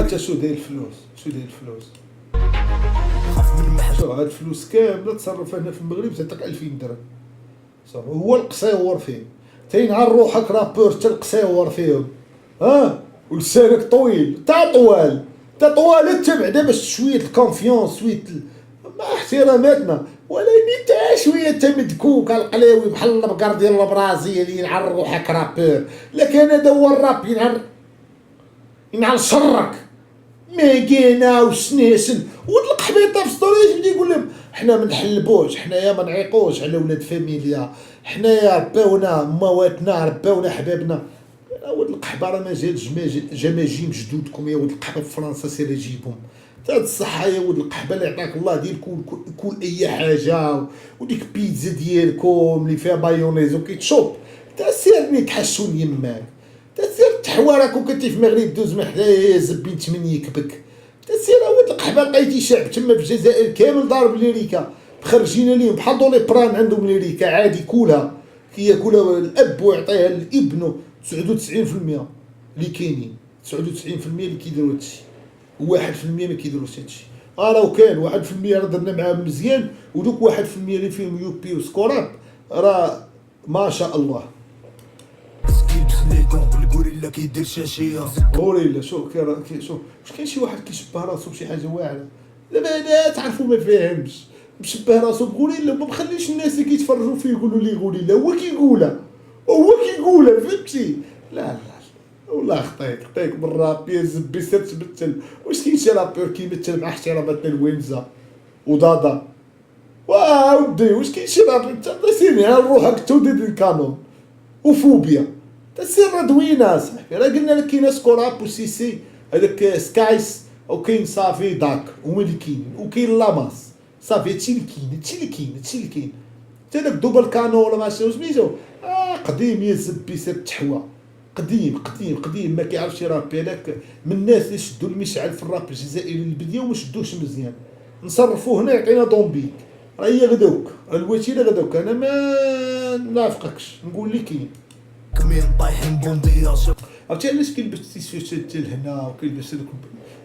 هاك شو داير الفلوس، شو داير الفلوس. شو هاد الفلوس كامله تصرف هنا في المغرب تعطيك 2000 درهم صافي. هو القصيور فيه تينعر روحك رابور حتى القصيور فيهم ولسانك طويل تا طوال تا بعدا باش شويه الكونفيونس شويه مع احتراماتنا، ولكن تا شويه تا مدكوك القلاوي بحال البقر ديال البرازيل ينعر روحك رابور. لكن هذا هو الراب ينعر شرك ماكينا وسنيسن ولد القحبيطه في ستوريز بدا يقول لهم حنا ما نحلبوش، حنايا ما نعيقوش على ولاد فاميليا، حنايا رباونا مواتنا رباونا حبابنا. ولد القحبه راه ما جاتش جماجيم جدودكم يا ولد القحبه في فرنسا سير جيبهم. تا الصحه يا ولد القحبه اللي عطاك الله دير كل اي حاجه، وديك بيتزا ديالكم اللي فيها مايونيز وكيتشوب تا سير نتحشون يماك، تا سير تحوارك وكنتي في المغرب دوز من حدايا زبين تمنيك بك. تا سير ولد القحبه لقيتي شعب تما في الجزائر كامل ضارب ليريكا خرجينا ليهم بحال دولي بران عندهم ليريكا عادي كولها كياكلها الاب ويعطيها لابنه. 99% اللي كاينين 99% اللي كيديروا هادشي، و1% ما كيديروش هادشي. لو كان 1% راه درنا معاهم مزيان، ودوك 1% اللي فيهم يوبي وسكوراب راه ما شاء الله. الغوريلا كيدير شاشيه غوريلا شوف واش كاين شي واحد كيشبه راسو بشي حاجه واعره؟ دابا هذا تعرفوا ما فاهمش مشبه راسو بغوريلا، ما مخليش الناس اللي كيتفرجوا فيه يقولوا لي غوريلا، هو كيقولها فهمتي. لا والله خطيك بالراب يا زبي سير تبتل. واش كاين شي رابور كيمثل مع احتراماتنا الوينزا ودادا ودي؟ واش كاين شي رابور انت سيري ها روحك توديد الكانون وفوبيا تسير دوينه صاحبي. راه قلنا لك كاين سكوراب وسيسي هذاك سكايس وكاين صافي داك هما اللي كاينين، وكاين لاماس صافي هادشي اللي كاين حتى داك دوبل كانو ولا ماشي سميتو قديم يا زبي سير تحوى قديم ما كيعرفش يرابي. هذاك من الناس اللي شدوا المشعل في الراب الجزائري البديه وما شدوش مزيان، نصرفوه هنا يعطينا دومبيك. راه هي غدوك الوتيره غدوك، انا ما نافقكش نقول لك كاين كمين طايحين بونديه. عرفتي علاش كيلبس التيشيرت حتى لهنا وكيلبس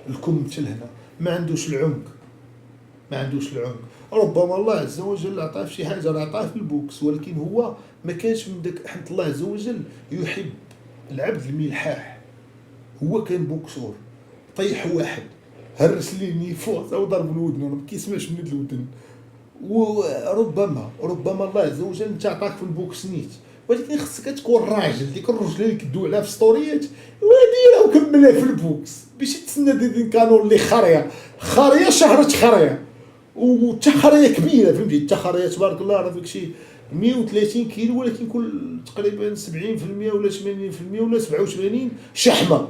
الكم حتى لهنا؟ ما عندوش العمق. ربما الله عز وجل عطاه في شي حاجه، راه عطاه في البوكس، ولكن هو ما كانش من داك حمد الله عز وجل يحب العبد الملحاح. هو كان بوكسور طيح واحد هرس ليه نيفو او ضرب الودن ما كيسمعش من الودن. وربما الله عز وجل انت عطاك في البوكس نيت، ولكن خصك تكون راجل. ديك الرجله اللي كدوي عليها في ستوريات وديرها وكملها في البوكس باش تسنى ديك كانوا اللي خاريه شهرت خاريه وتخريه كبيره فهمتي. التخريه تبارك الله راه داكشي 130 كيلو، ولكن كل تقريبا 70% ولا 80% ولا 87 شحمه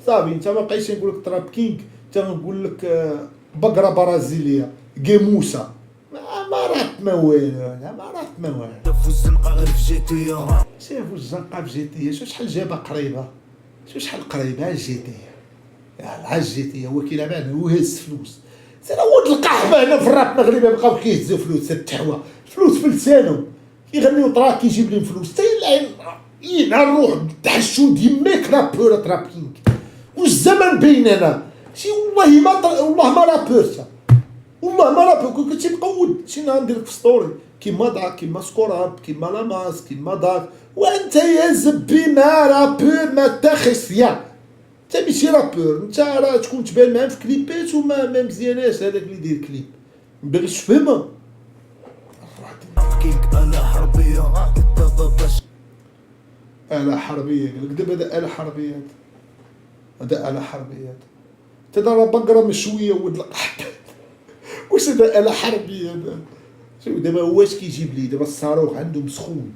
صافي. انت ما بقيتش نقول لك تراب كينغ، انت نقول لك بقره برازيليه جيموسا ما رات ما والو. شافو الزنقه غير في جيتيه، شافو الزنقه في جيتيه. شحال جابها قريبه، شحال قريبه الجيتيه على الجيتيه. هو كيلعب على هو هز فلوس. سير ولد القحبه هنا في الراب المغربي بقاو كيهزوا فلوس التحوى، فلوس في لسانهم كيغنيو طراك كيجيب لهم فلوس. ينعر روح تحشود يماك رابور ترابينغ. واش الزمن بيننا شي والله ما رابورتا والله ما رابور. كنتي مقود شي نهار ندير لك في ستوري كيما داك كيما سكوراب كيما لاماس كيما داك، وانت يا زبي ما رابور ما تاخسيا. انت ماشي رابور، انت راه تكون تبان معاه في كليبات وما مزياناش. هذاك اللي يدير كليب مبغيش تفهمها. كينغ انا حربيه آلة حربية قالك دابا هذا آلة حربيات، هذا آلة حربيات. تدرى بقرة مشوية ولد القحط. واش هذا آلة حربية هذا؟ شوف دابا هو واش كيجيب لي دابا الصاروخ عندهم سخون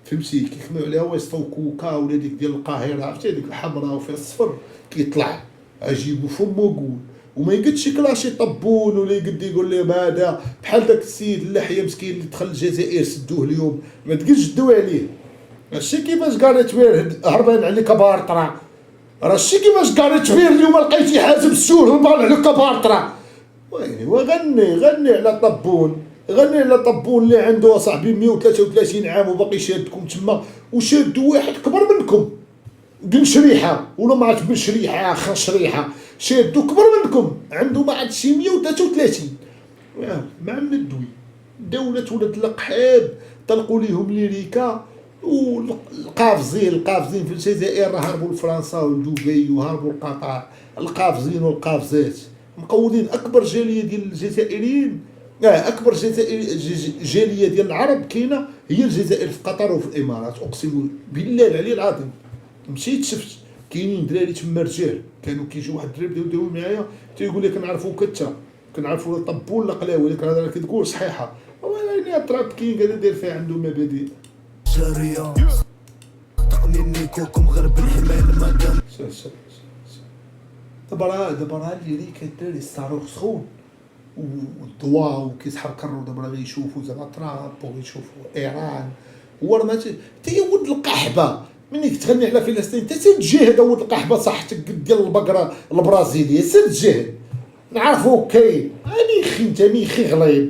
فهمتي، كيخدموا عليها واش كوكا ولا ديك ديال القاهرة عرفتي هذيك الحمراء وفيها الصفر كيطلع اجيبو فمو قول. وما يقدش يكلاشي طبون ولا يقد يقول لهم هذا بحال داك السيد اللحيه مسكين اللي دخل الجزائر سدوه اليوم ما تقدش تدوي عليه. هادشي كيفاش قالت بير هربان عليك بارطرا، راه شتي كيفاش قالت بير اليوم لقيتي حازم السور هربان عليك بارطرا. ويلي وغني على طبون، غني على طبون اللي عنده صاحبي 133 عام وباقي شادكم تما، وشادوا واحد كبر منكم بن شريحه ولا ما عرفت بن شريحه اخر شريحه شادو كبر منكم عنده ما عاد شي 133 مع من الدوي دولة ولاد القحاب طلقوا ليهم ليريكا والقافزين في الجزائر هربوا لفرنسا ودبي وهربوا لقطر القافزين والقافزات مقودين اكبر جاليه ديال الجزائريين اكبر جاليه ديال العرب كاينه هي الجزائر في قطر وفي الامارات اقسم بالله العلي العظيم مشيت شفت كاينين دراري تما رجال كانوا كيجيو واحد الدراري بداو معايا تيقول لك كنعرفوك انت كنعرفوا طبو ولا قلاوي لك الهضره كتقول صحيحه ولكن طراب كاين قاعد داير فيها عنده مبادئ جارية تقنين نيكوكم غير بالحماية المدام دابا راه اللي كدير الصاروخ سخون والضواء وكيسحر كرو دابا راه غيشوفوا زعما ترامب وغيشوفوا ايران هو راه ما تي ولد القحبه ملي كتغني على فلسطين انت سير تجاهد ولد القحبه صحتك قد ديال البقره البرازيليه سير تجاهد نعرفوك كاين ميخي انت ميخي غليظ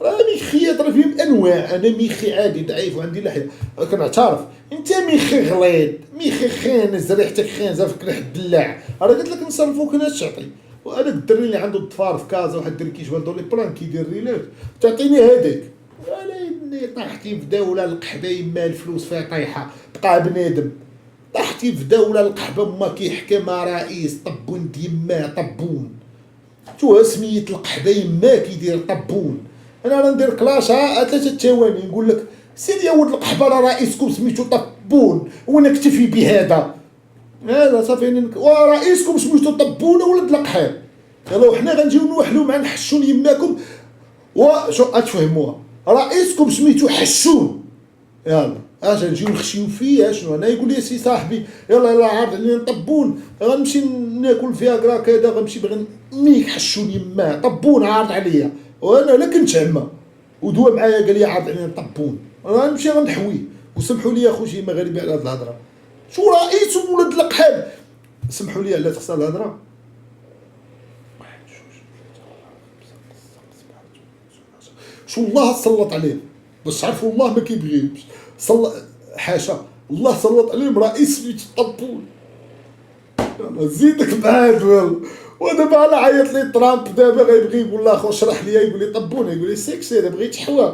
راه ميخي راه فيهم انواع انا ميخي عادي ضعيف وعندي لحيه كنعترف انت ميخي غليظ ميخي خانز ريحتك خانزه فيك ريحه الدلاع راه قلت لك نصرفوك انا تعطي وهذاك الدري اللي عنده الطفار في كازا واحد الدري كيشبه لي بلان كيدير ريلات تعطيني هذاك ولكن طاحتي في دوله القحبه يما الفلوس فيها طايحه بقى بنادم طاحتي في دوله القحبه ما كيحكمها رئيس طبون ديما طبون شو سمية القحبه يما كيدير طبون انا راه ندير كلاشها 3 ثواني نقول لك سير يا ولد القحبه راه رئيسكم سميتو طبون ونكتفي بهذا هذا صافي ورئيسكم سميتو طبون ولد القحاب يلا وحنا غنجيو نوحلو مع نحشون يماكم وشو تفهموها رئيسكم سميتو حشون يلا اش نجيو نخشيو فيه شنو انا يقول لي سي صاحبي يلا عارض علينا نطبون غنمشي ناكل فياغرا كذا غنمشي باغي ميك حشون يما طبون عارض عليا وانا لا كنت عما ودوا معايا قال لي عارض علينا نطبون غنمشي غنحويه وسمحوا لي اخوتي المغاربه على هاد الهضره شو رئيس ولد القحاب سمحوا لي على تخسر الهضره شو الله سلط عليهم باش تعرفوا الله ما كيبغيهمش حاشا الله سلط عليهم رئيس سميتو طبون زيدك بعاد ودابا انا عيط لي ترامب دابا غيبغي يقول لا اخو شرح لي يقول لي طبون يقول لي سيكسي انا بغيت حوا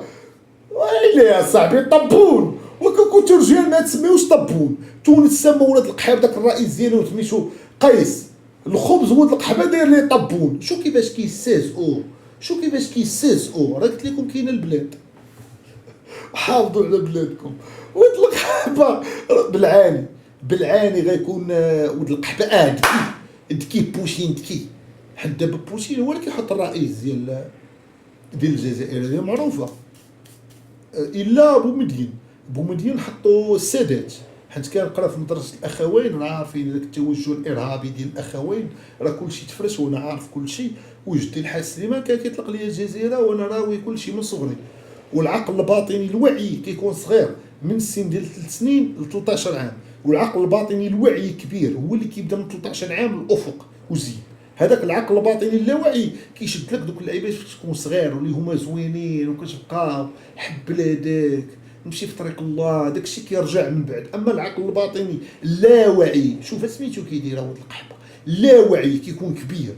ويلي يا صاحبي طبون وكنت رجال ما تسميوش طبون تونس سما ولاد القحاب داك الرئيس ديالو سميتو قيس الخبز ولد القحبه داير ليه طبون شو كيفاش كيستهزئوا راه قلت لكم كاينه البلاد حافظوا على بلادكم ولد القحبه بالعاني غيكون ولد القحبه دكي بوشين دكي حد دابا بوشين هو اللي كيحط الرئيس ديال الجزائر هذه معروفه الا بومدين حطوا السادات حيت كنقرا في مدرسه الاخوين راه عارفين داك التوجه الارهابي ديال الاخوين راه كلشي تفرش وانا عارف كلشي وجدي الحاج سليمان كان كيطلق لي الجزيره وانا راوي كلشي من صغري والعقل الباطني الوعي كيكون صغير من السن ديال 3 سنين ل 13 عام والعقل الباطني الوعي كبير هو اللي كيبدا من 13 عام للافق وزيد هذاك العقل الباطني اللاوعي كيشد لك دوك اللعيبات فاش تكون صغير واللي هما زوينين وكتبقى حب بلادك نمشي في طريق الله داكشي كيرجع من بعد اما العقل الباطني اللاوعي شوف سميتو كيدير ولد القحبه اللاوعي كيكون كبير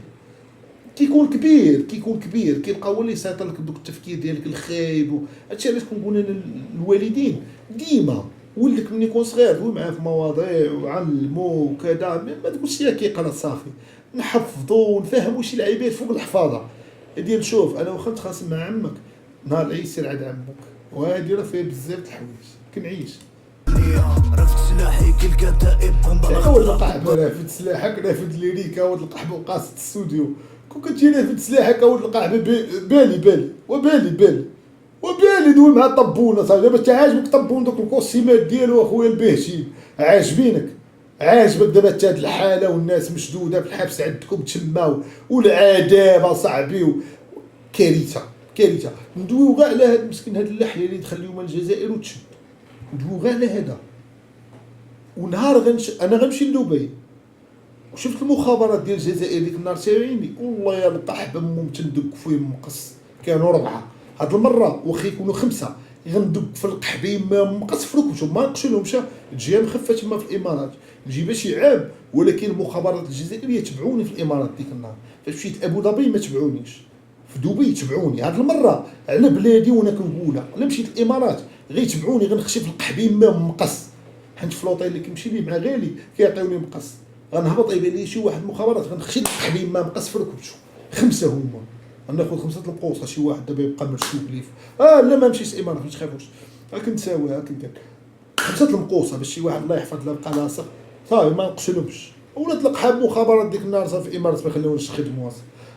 كيبقى هو اللي يسيطر لك بدوك التفكير ديالك الخايب هادشي علاش كنقول انا الوالدين ديما ولدك ملي يكون صغير دوي معاه في مواضيع وعلمو وكذا ما تقولش ليه كيقرا صافي نحفظو ونفهمو شي لعيبات فوق الحفاظه ديال شوف انا واخا نتخاصم مع عمك نهار العيد سير عند عمك وهادي راه فيها بزاف د الحوايج كنعيش رفد سلاحي كي الكتائب ولد القحبه رافد سلاحك رافد ليريكا ولد القحبه وقاصد الاستوديو كون كنتي رافد سلاحك ولد القحبه بالي دوي مع طبونه صافي دابا انت عاجبك طبون دوك الكوستيمات ديالو اخويا البهشي عاجبك دابا هاد الحاله والناس مشدوده في الحبس عندكم تشماو والعذاب اصاحبي كارثه ندويو كاع على هاد مسكين هاد اللحيه اللي دخل اليوم الجزائر وتشد ندويو كاع على هذا ونهار انا غنمشي لدبي وشفت المخابرات ديال الجزائر ديك النهار سايريني والله يا القحبه ممتن دك فيه مقص كانوا 4 هاد المره واخا يكونوا 5 غندق في القحبي ما مقص في ركبتو ما نقشلهمش. الجهه مخفه تما في الامارات نجي باش يعاب، ولكن المخابرات الجزائريه تبعوني في الامارات ديك النهار. فاش مشيت ابو ظبي ما تبعونيش، في دبي تبعوني. هاد المره على بلادي وانا كنقولها، الا مشيت الامارات غيتبعوني غنخشي في القحبي ما مقص، حيت في لوطيل اللي كنمشي ليه مع غالي كيعطيوني مقص. غنهبط يبان لي شي واحد مخابرات غنخشي القحبي ما مقص في ركبتو. 5 هما غناخذ 5 القوصه، شي واحد دابا يبقى مرشوق لي لا ما مشيتش الامارات ما تخافوش، كنساويها كندير 5 المقوصه باش شي واحد الله يحفظ له بقى لاصق صافي ما نقشلهمش. ولات القحاب مخابرات ديك النهار صافي في الامارات ما خلاونيش نخدموا.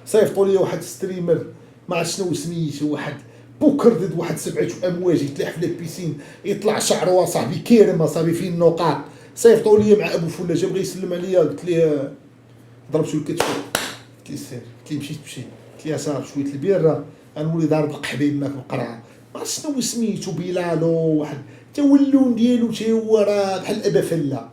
صيفطوا لي واحد ستريمر ما عرفت شنو سميتو، واحد بوكر ضد واحد 7 امواج يتلاح في البيسين، يطلع شعره صاحبي كيرم صاحبي فيه النقاط. صيفطوا لي مع ابو فله جا بغى يسلم عليا، قلت ليه ضرب شويه كتفو، قلت ليه سير، قلت ليه مشيت قلت ليه صافي شويه البيره غنولي ضارب القحبيب معاك بالقرعه. ما عرفت شنو سميتو بلالو واحد تا هو اللون ديالو تا هو راه بحال ابا فله.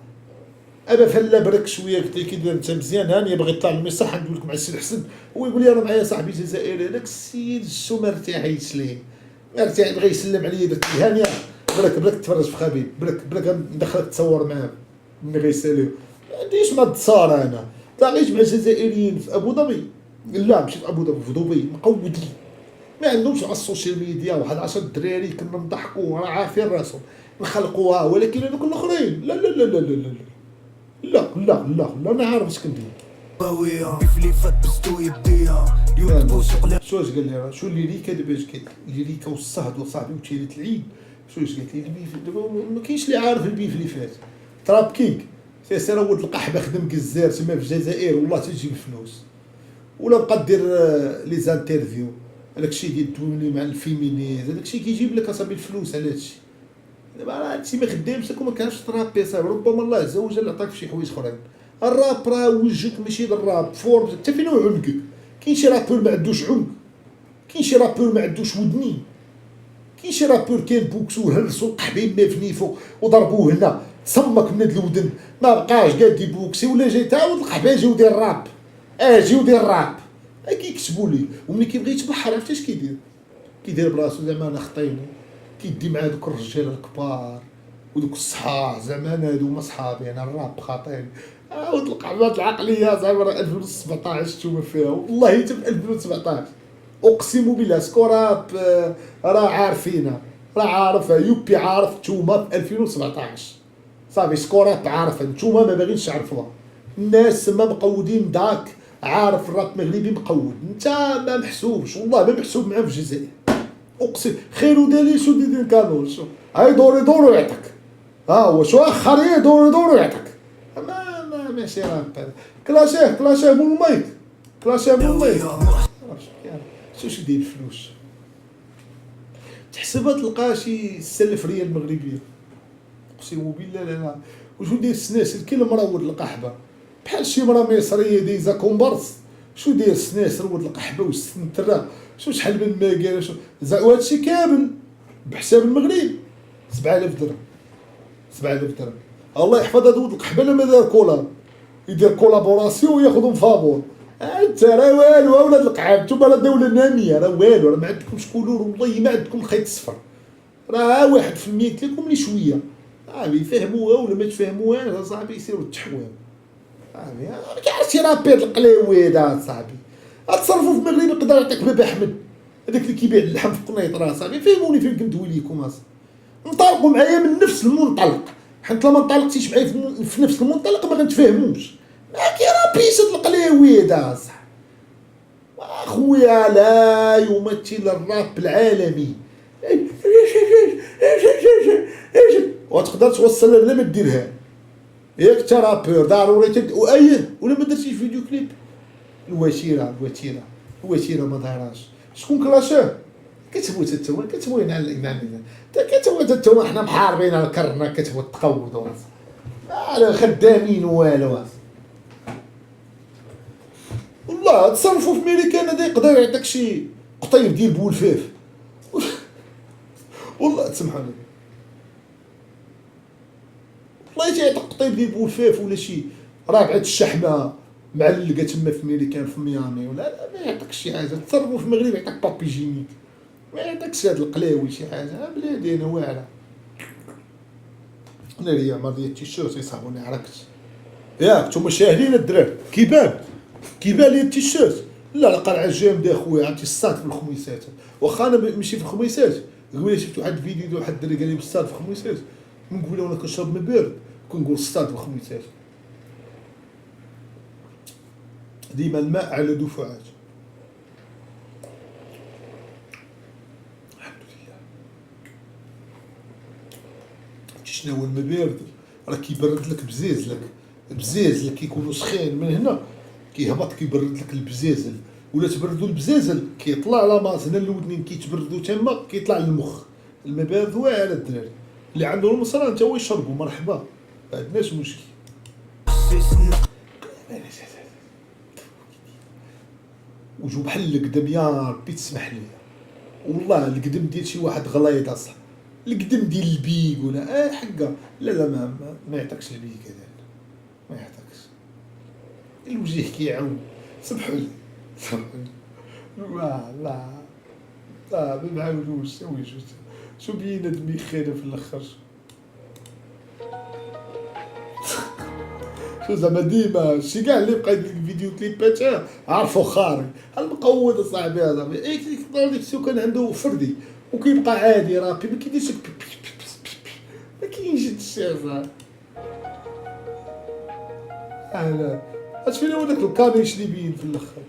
ابا فله برك شويه قلت ليه كي داير انت مزيان هاني باغي يطلع الميساج ندوي لكم على السي الحسن. هو يقول لي انا معايا صاحبي جزائري هذاك السيد شو ما ارتاحيتش ليه، ارتاح بغى يسلم عليا درت ليه هانيه برك تفرج في خبيب برك ندخلك تصور معاه ملي غيساليو. ما عنديش ما تصار انا تلاقيت مع جزائريين في ابو ظبي، لا مشيت ابو ظبي في دبي مقودين ما عندهمش على السوشيال ميديا، واحد 10 دراري كنا نضحكوا راه عارفين راسهم نخلقوها، ولكن هذوك الاخرين لا لا لا لا لا لا لا لا لا لا انا عارف اش كندير. بيفلي فات بستو يديها اليوم بوسق لا شو اش قال لي شو الليريكا دابا اش قالت الليريكا والصهد وصاحبي وتيرت العيد. شو اش قالت لي البيف دابا ما كاينش اللي عارف البيف اللي فات. تراب كينغ سير ولد القحبه خدم كزار تما في الجزائر والله تجيب الفلوس، ولا بقى دير لي زانترفيو هذاك الشيء ديال تولي مع الفيمينيز هذاك الشيء كيجيب لك اصاحبي الفلوس على هادشي. دابا راه هادشي ما خدامش وما كانش ترابي صاحبي، ربما الله عز وجل عطاك شي حوايج اخرين. الراب راه وجهك ماشي للراب فورم حتى فين هو عنقك. كاين شي رابور ما عندوش عنق، كاين شي رابور ما عندوش ودنين، كاين شي رابور كاين بوكسو هلسو القحبيب ما فنيفو وضربوه هنا صمك من هاد الودن ما بقاش قادي بوكسي ولا جاي تعاود القحبه جاو دير الراب جيو دير الراب كيكتبوا لي. وملي كيبغي يتبحر عرفتي اش كيدير؟ كيدير براسو زعما انا خطيني، كيدي مع دوك الرجال الكبار ودوك الصحاح زعما انا هادو هما صحابي انا الراب خاطيني. عاود القعبات العقليه زعما راه 2017 نتوما فيها والله حتى في 2017 اقسم بالله سكوراب راه عارفينها راه عارفها يوبي عارف نتوما في 2017 صافي سكوراب عارفها نتوما ما باغينش تعرفوها. الناس ما مقودين داك عارف الراب مغربي مقود انت ما محسوبش والله ما محسوب معاه في الجزائر اقسم. خيرو دالي شو ديدين كانوا شو هاي دوري يعطيك هو شو اخر دوري يعطيك ما ماشي راب كلاشيه مول المايك كلاشيه مول المايك شو دير الفلوس تحسبها تلقى شي سلف ريال المغربيه اقسم بالله لا وشو داير السناسل كل مرة ولد القحبه بحال شي مرة مصريه دايزه كومبارس. شو داير السناسل ولد القحبه والسنتره شو شحال من ماكان شو هادشي كامل بحساب المغرب 7000 درهم 7000 درهم. الله يحفظ هاد ولد القحبه لا ما دار كولاب يدير كولابوراسيون وياخذهم فابور. انت راه والو ولاد القحاب نتوما راه دوله ناميه راه والو راه ما عندكمش كولور والله ما عندكم خيط صفر راه 1% قلت لكم لي شويه صاحبي فهموها ولا ما تفهموهاش صاحبي يسيروا التحويل صاحبي كاع رابير القلاوي دا صاحبي اتصرفوا في المغرب يقدر يعطيك بابا احمد هذاك اللي كيبيع اللحم في قنيطره صاحبي فهموني فين كندوي ليكم اصاحبي انطلقوا معايا من نفس المنطلق حيت لما انطلقتيش معايا في نفس المنطلق ما غنتفاهموش ما كيرابيش القلاوي دا صاحبي اخويا لا يمثل الراب العالمي وتقدر توصل بلا ما ديرها ياك تا رابور ضروري وايه ولا ما درتيش فيديو كليب. الوتيره ما ظهراش شكون كلاشاه كتبوا تتوما كتبوا لنا الامام كتبوا تتوما حنا محاربين الكرنا كتبوا التقود على خدامين والو والله تصرفوا في ميريكان هذا يقدر يعطيك شي قطيب ديال بولفاف والله تسمحوا لي والله تيعطيك قطيب ديال بولفاف ولا شي رابعه الشحمه معلقه تما في ميريكان في ميامي ولا ما يعطيكش شي حاجه. تصرفوا في المغرب يعطيك بابي جينيك ما يعطيكش هاد القلاوي شي حاجه بلادي انا واعره. انا ليا عمر ديال التيشيرت يصاحبوني عركت ياك نتوما شاهدين الدراري كيبان لي التيشيرت. لا القلعه جامده اخويا عرفتي الصاد في الخميسات. واخا انا ماشي في الخميسات قبيله شفت واحد الفيديو ديال واحد الدري قال لي بالصاد في الخميسات من قبيله وانا كنشرب ما بارد كنقول الصاد في الخميسات. ديما الماء على دفعات. الحمد لله. شنو هو الماء بارد راه كيبرد لك بزازلك كيكونوا سخين من هنا كيهبط كيبرد لك البزازل ولا تبردوا البزازل كيطلع لا ماس هنا الودنين كيتبردوا تما كيطلع للمخ. الماء بارد واعر الدراري اللي عنده المصران تا هو يشربوا مرحبا ما عندناش مشكل. وجو بحال القدم يا ربي تسمح لي والله القدم ديال شي واحد غليظ اصلا القدم ديال البيك ولا حقا لا ما يعطيكش البيك هذا ما يعطيكش الوجه كيعاون سبحوا لي لا ما معاونوش سوي شو بينا دمي خير في الاخر شو زعما ديما شي كاع اللي بقى يدير فيديو كليبات عارفو خارج المقود اصاحبي هذا كيقدر ديك السو كان عنده فردي وكيبقى عادي رابي ما كيديرش ما كاينش هادشي اصاحبي. لا اش فين هو داك الكانيش اللي بين في الاخر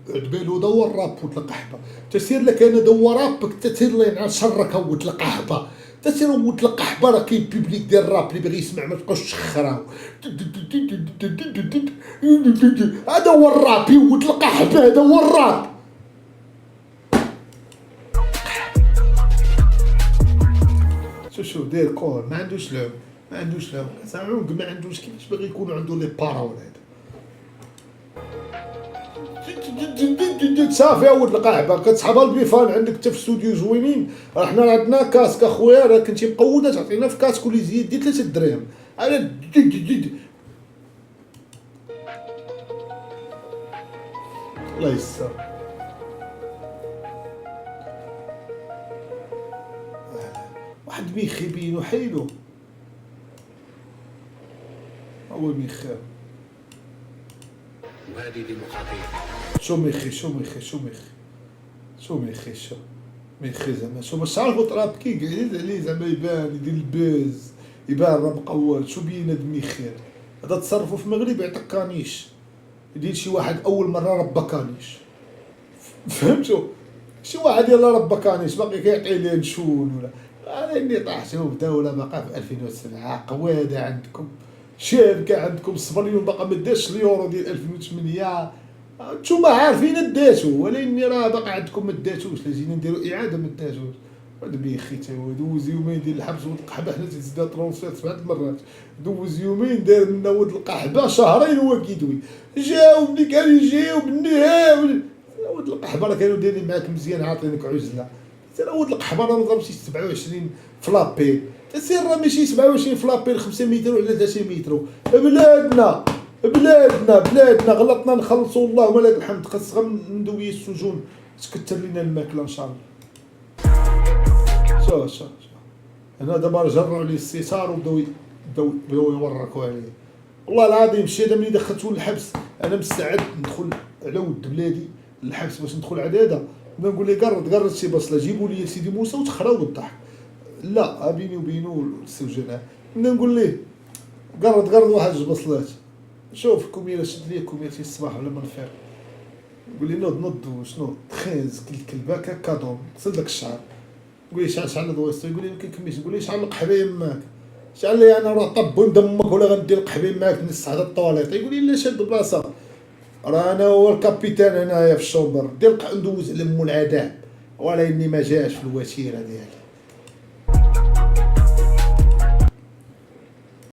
عدبالو دور راب وتلقى حبه تسير لك انا دور رابك تسير لين شرك وتلقى حبه تسير وتلقى حبه راه كاين بيبليك ديال الراب اللي باغي يسمع ما تبقاوش تخراو هذا هو الرابي وتلقى حبه هذا هو الراب. شو داير كور ما عندوش لعب سامعونك ما عندوش كيفاش باغي يكونوا عنده لي باراول هذا صافي اول القاعبه كتسحبها البيفان عندك حتى في الاستوديو زوينين راه حنا عندنا كاسك اخويا راه كنتي مقوده تعطينا في كاسك واللي زيد دير 3 دراهم على الله يسر. واحد ميخي بينو حيلو هو ميخي وهذه ديمقراطية. شو ميخي زعما شو باش تعرفوا طراب كي قاعد عليه زعما يبان يدير الباز يبان راه مقود شو بيناد ميخي هذا تصرفوا في المغرب يعطيك كانيش يدير شي واحد اول مره ربى كانيش فهمتوا شي واحد يلا ربى كانيش باقي كيعطي ليه نشون ولا انا اني طاحت بدوله باقا في 2007 قواده عندكم شركه عندكم صبريون باقا ما داش اليورو ديال 2008 نتوما عارفين داتو ولكن راه باقا عندكم ما داتوش لازم نديروا اعاده ما داتوش هذا بيخي تا هو دوز يومين ديال الحبس ولد القحبه حنا تزيد ترونسفير 7 مرات دوز يومين دار لنا ولد القحبه شهرين هو كيدوي جاوبني كان يجاوبني ولد القحبه راه كانوا دايرين معاك مزيان عاطينك عزله سير ولد القحبه راه نضرب شي 27 فلابي تسير راه ماشي 27 فلابي 5 متر ولا 3 متر بلادنا غلطنا نخلصوا اللهم لك الحمد خاص غير ندوي السجون تكثر لنا الماكله ان شاء الله. شو انا دابا جرعوا لي الستار وبداو يوركوا عليه والله العظيم الشيء هذا ملي دخلتو للحبس انا مستعد ندخل على ود بلادي للحبس باش ندخل عداده نقول لي قرد شي بصله جيبوا لي سيدي موسى وتخراو الضحك لا بيني وبينو السجناء نقول ليه قرد واحد جوج بصلات شوف كوميره شد لي كوميره الصباح ولا من الفير نقول لي نوض وشنو تخيز كلبه كادون غسل داك الشعر نقول لي شعل دويستو يقول لي ما كيكملش نقول لي شعل القحبه يماك شعل لي انا راه طب ندمك ولا غندير القحبه يماك نص على الطواليط يقول لي لا شاد بلاصه راه انا هو الكابيتان هنايا في الشومبر ندير ندوز على مول العذاب ولا اني ما جاش في الوتيره ديالي